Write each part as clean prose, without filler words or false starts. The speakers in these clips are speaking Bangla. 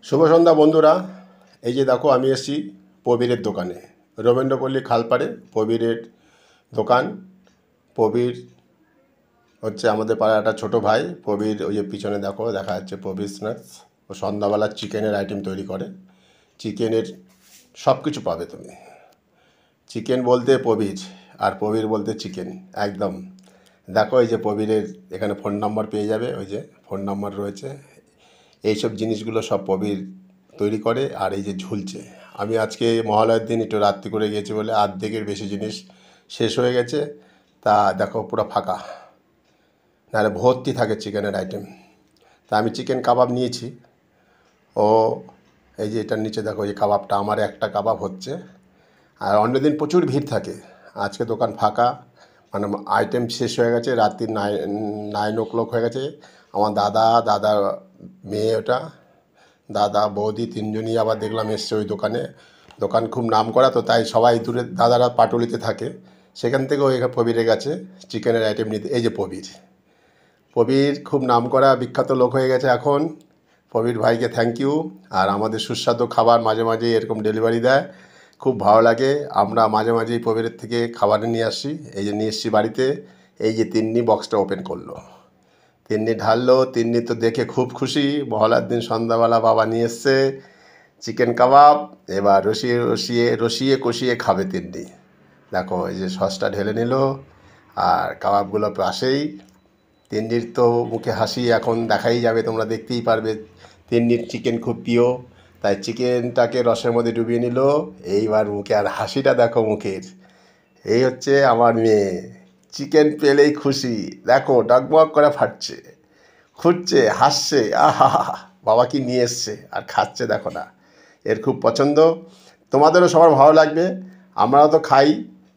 শুভ সন্ধ্যা বন্ধুরা। এই যে দেখো আমি এসেছি প্রবীরের দোকানে, রবীন্দ্রপল্লী খালপাড়ে প্রবীরের দোকান। প্রবীর হচ্ছে আমাদের পাড়ার একটা ছোটো ভাই। প্রবীর ওই যে পিছনে দেখো দেখা যাচ্ছে প্রবীর স্ন্যাক্স। ও সন্ধ্যাবেলা চিকেনের আইটেম তৈরি করে। চিকেনের সব কিছু পাবে তুমি। চিকেন বলতে প্রবীর, আর প্রবীর বলতে চিকেন, একদম। দেখো এই যে প্রবীরের এখানে ফোন নাম্বার পেয়ে যাবে, ওই যে ফোন নাম্বার রয়েছে। এইসব জিনিসগুলো সব প্রবীর তৈরি করে। আর এই যে ঝুলছে, আমি আজকে মহালয়ের দিন একটু রাত্রি করে গেছি বলে অর্ধেকের বেশি জিনিস শেষ হয়ে গেছে। তা দেখো পুরো ফাঁকা, নাহলে ভর্তি থাকে চিকেনের আইটেম। তা আমি চিকেন কাবাব নিয়েছি। ও এই যে এটার নিচে দেখো, এই কাবাবটা আমার একটা কাবাব হচ্ছে। আর অন্যদিন প্রচুর ভিড় থাকে, আজকে দোকান ফাঁকা। মানে আইটেম শেষ হয়ে গেছে, রাত্রি 9 o'clock হয়ে গেছে। আমার দাদার মেয়ে ওটা, দাদা বৌদি তিনজনই আবার দেখলাম এসছে ওই দোকানে। দোকান খুব নাম করা তো, তাই সবাই দূরে দাদারা পাটুলিতে থাকে, সেখান থেকেও এখানে প্রবীরের কাছে চিকেনের আইটেম নিতে। এই যে প্রবীর, প্রবীর খুব নাম করা বিখ্যাত লোক হয়ে গেছে এখন। প্রবীর ভাইকে থ্যাংক ইউ। আর আমাদের সুস্বাদু খাবার মাঝে মাঝে এরকম ডেলিভারি দেয়, খুব ভালো লাগে। আমরা মাঝে মাঝেই প্রবীরের থেকে খাবার নিয়ে আসি। এই যে নিয়ে এসছি বাড়িতে। এই যে তিন্নি বক্সটা ওপেন করলো, তিন্নি ঢাললো। তিন্নি তো দেখে খুব খুশি, মহলার দিন সন্ধ্যাবেলা বাবা নিয়ে এসছে চিকেন কাবাব। এবার রসিয়ে রসিয়ে রসিয়ে কষিয়ে খাবে তিন্নি। দেখো এই যে সসটা ঢেলে নিল, আর কাবাবগুলো পাশেই। তিন্নির তো মুখে হাসি এখন দেখাই যাবে, তোমরা দেখতেই পারবে। তিন্নির চিকেন খুব প্রিয়, তাই চিকেনটাকে রসের মধ্যে ডুবিয়ে নিল। এইবার মুখে আর হাসিটা দেখো মুখের। এই হচ্ছে আমার মেয়ে, চিকেন পেলেই খুশি। দেখো ডগমগ করে ফাটছে, খুঁজছে, হাসছে, আহা, বাবা কি নিয়ে এসছে, আর খাচ্ছে দেখো না। এর খুব পছন্দ। তোমাদেরও সবার ভালো লাগবে, আমরাও তো খাই।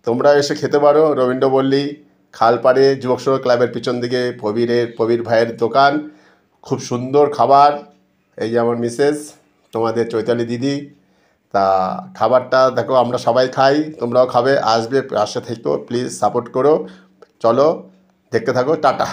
তোমরাও এসে খেতে পারো। রবীন্দ্রপল্লী খালপাড়ে যুবক সংঘ ক্লাবের পিছন দিকে প্রবীর ভাইয়ের দোকান। খুব সুন্দর খাবার। এই যে আমার মিসেস, তোমাদের চৈতালি দিদি। তা খাবারটা দেখো আমরা সবাই খাই, তোমরাও খাবে, আসবে, পাশে থেকো, প্লিজ সাপোর্ট করো। চলো দেখতে থাকো, টাটা।